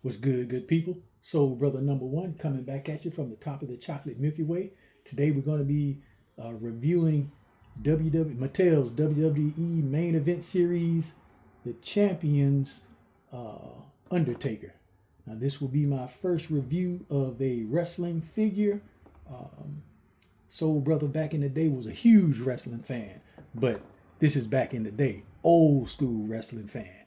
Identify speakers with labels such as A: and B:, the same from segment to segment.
A: What's good, good people? Soul Brother number one coming back at you from the top of the chocolate Milky Way. Today we're going to be reviewing Mattel's WWE main event series, The Champions Undertaker. Now this will be my first review of a wrestling figure. Soul Brother back in the day was a huge wrestling fan, but this is back in the day, old school wrestling fan.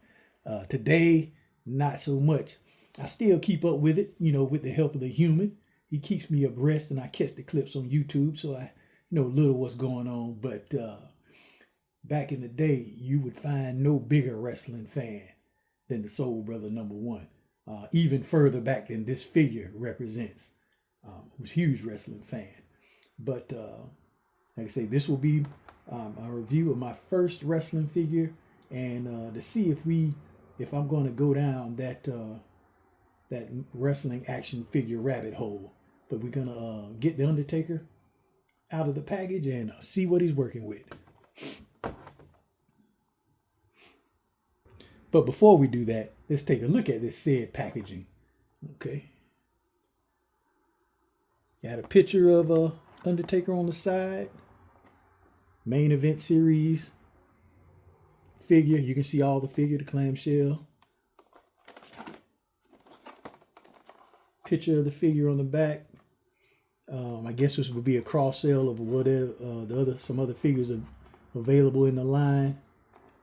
A: Today, not so much. I still keep up with it, with the help of the human. He keeps me abreast and I catch the clips on YouTube, so I know little what's going on. But back in the day, you would find no bigger wrestling fan than the Soul Brother number one. Even further back than this figure represents. Was a huge wrestling fan. But like I say, this will be a review of my first wrestling figure, and to see if I'm going to go down that wrestling action figure rabbit hole. But we're gonna get the Undertaker out of the package and see what he's working with. But before we do that, let's take a look at this said packaging. Okay. Got a picture of Undertaker on the side. Main event series figure. You can see all the figure, the clamshell. Picture of the figure on the back. I guess this would be a cross sale of whatever some other figures are available in the line,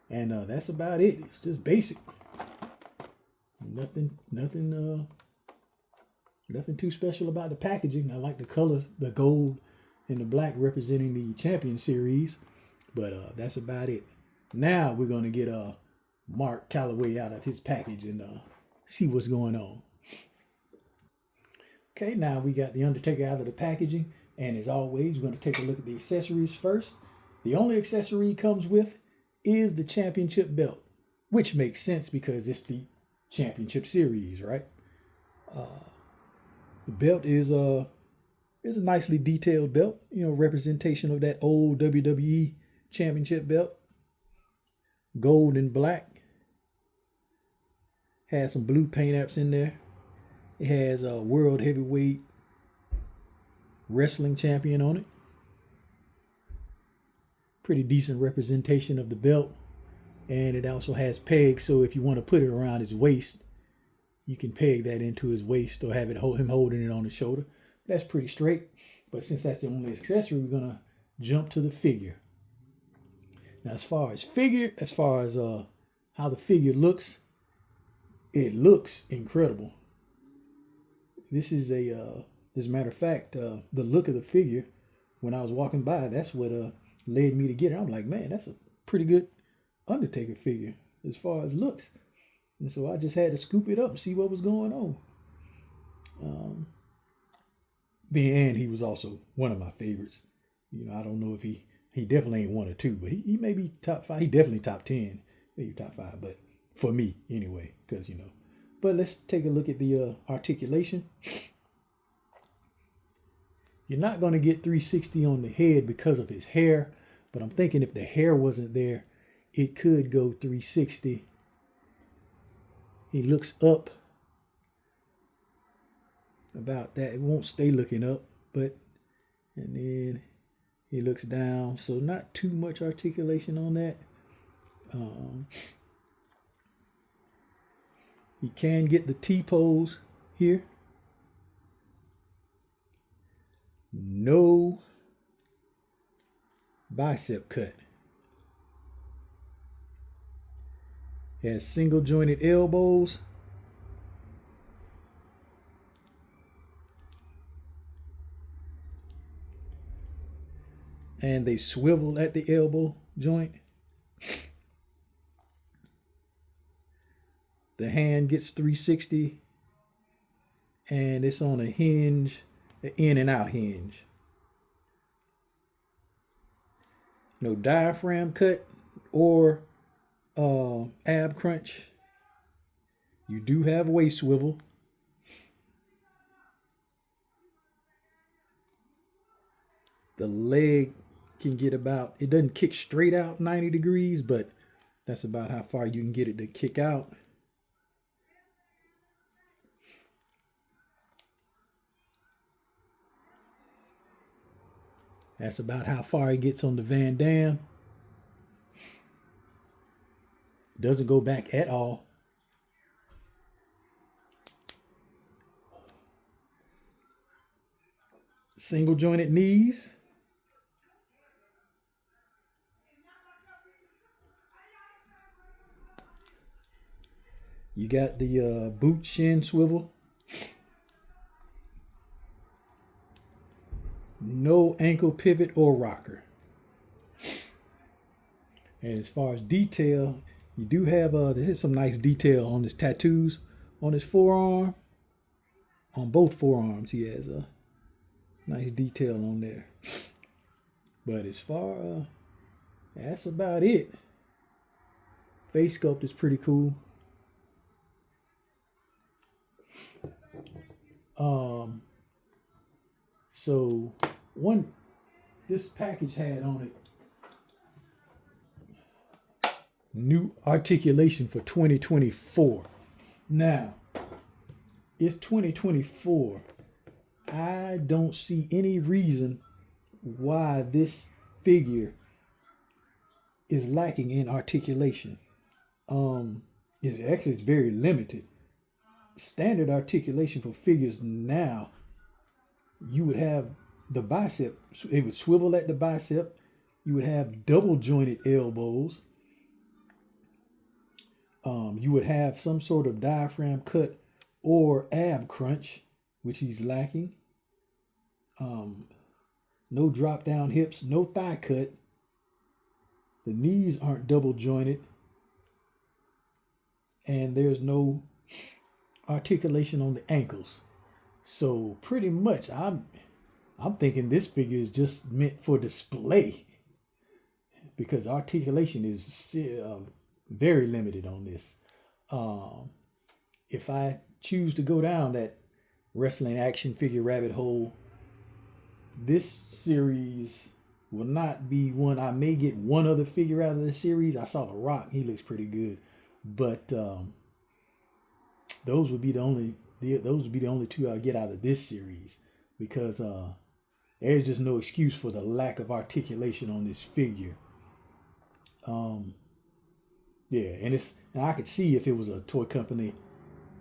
A: and that's about it. It's just basic. Nothing too special about the packaging. I like the color, the gold and the black representing the Champion Series, but that's about it. Now we're gonna get Mark Calloway out of his package and see what's going on. Okay, now we got the Undertaker out of the packaging, and as always, we're going to take a look at the accessories first. The only accessory he comes with is the championship belt, which makes sense because it's the championship series, right? The belt is a nicely detailed belt, representation of that old WWE championship belt. Gold and black. Has some blue paint apps in there. It has a World Heavyweight Wrestling Champion on it. Pretty decent representation of the belt. And it also has pegs, so if you want to put it around his waist, you can peg that into his waist or have him holding it on his shoulder. That's pretty straight. But since that's the only accessory, we're going to jump to the figure. Now, as far as how the figure looks, it looks incredible. This is as a matter of fact, the look of the figure, when I was walking by, that's what led me to get it. I'm like, man, that's a pretty good Undertaker figure as far as looks. And so I just had to scoop it up and see what was going on. And he was also one of my favorites. I don't know if he definitely ain't one or two, but he may be top 5. He definitely top 10, maybe top 5, but for me anyway, because But let's take a look at the articulation. You're not going to get 360 on the head because of his hair, but I'm thinking if the hair wasn't there, it could go 360. He looks up about that. It won't stay looking up, and then he looks down. So not too much articulation on that. You can get the T-pose here. No bicep cut. Has single jointed elbows. And they swivel at the elbow joint. The hand gets 360 and it's on a hinge, an in and out hinge. No diaphragm cut or ab crunch. You do have waist swivel. The leg can get about, it doesn't kick straight out 90 degrees, but that's about how far you can get it to kick out. That's about how far he gets on the Van Dam. Doesn't go back at all. Single jointed knees. You got the boot shin swivel. No ankle pivot or rocker. And as far as detail, you do have this is some nice detail on his tattoos on his forearm. On both forearms, he has a nice detail on there. But as far that's about it. Face sculpt is pretty cool. So this package had on it new articulation for 2024. Now, it's 2024. I don't see any reason why this figure is lacking in articulation. It's very limited. Standard articulation for figures now, you would have the bicep, it would swivel at the bicep. You would have double jointed elbows. You would have some sort of diaphragm cut or ab crunch, which he's lacking. No drop down hips, no thigh cut. The knees aren't double jointed. And there's no articulation on the ankles. So pretty much I'm thinking this figure is just meant for display, because articulation is very limited on this. If I choose to go down that wrestling action figure rabbit hole, this series will not be one. I may get one other figure out of the series. I saw The Rock. He looks pretty good. But those would be the only two I get out of this series, because there's just no excuse for the lack of articulation on this figure. And I could see if it was a toy company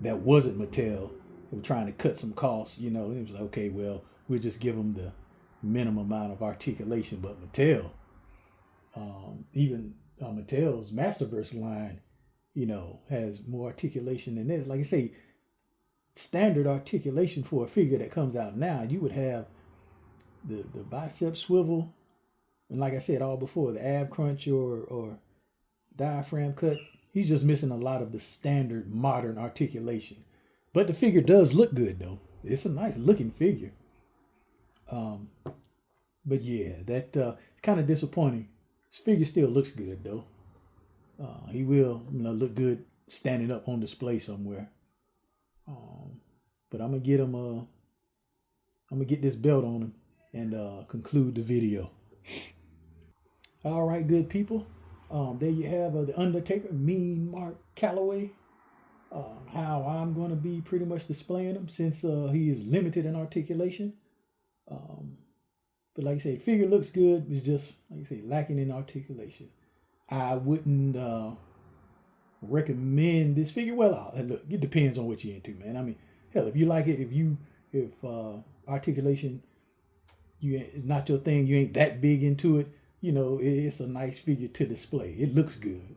A: that wasn't Mattel, they were trying to cut some costs. It was like, okay, well, we'll just give them the minimum amount of articulation. But Mattel, even Mattel's Masterverse line, has more articulation than this. Like I say, standard articulation for a figure that comes out now, you would have the bicep swivel, and like I said all before, the ab crunch or diaphragm cut. He's just missing a lot of the standard modern articulation. But the figure does look good, though. It's a nice looking figure. But yeah, that kind of disappointing. This figure still looks good, though. He will look good standing up on display somewhere. But I'm gonna get him. I'm gonna get this belt on him and conclude the video. All right, good people. There you have the Undertaker, Mean Mark Calloway. How I'm going to be pretty much displaying him, since he is limited in articulation. But like I say, figure looks good. It's just, like I say, lacking in articulation. I wouldn't recommend this figure. Well, look, it depends on what you're into, man. I mean, hell, if you like it, if articulation is not your thing, you ain't that big into it, it's a nice figure to display. It looks good.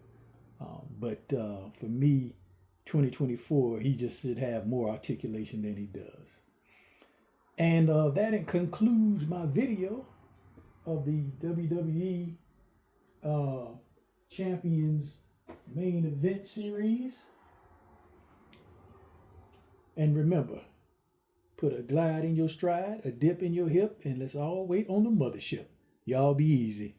A: But for me, 2024, he just should have more articulation than he does. And that concludes my video of the WWE Champions Main Event Series. And remember, put a glide in your stride, a dip in your hip, and let's all wait on the mothership. Y'all be easy.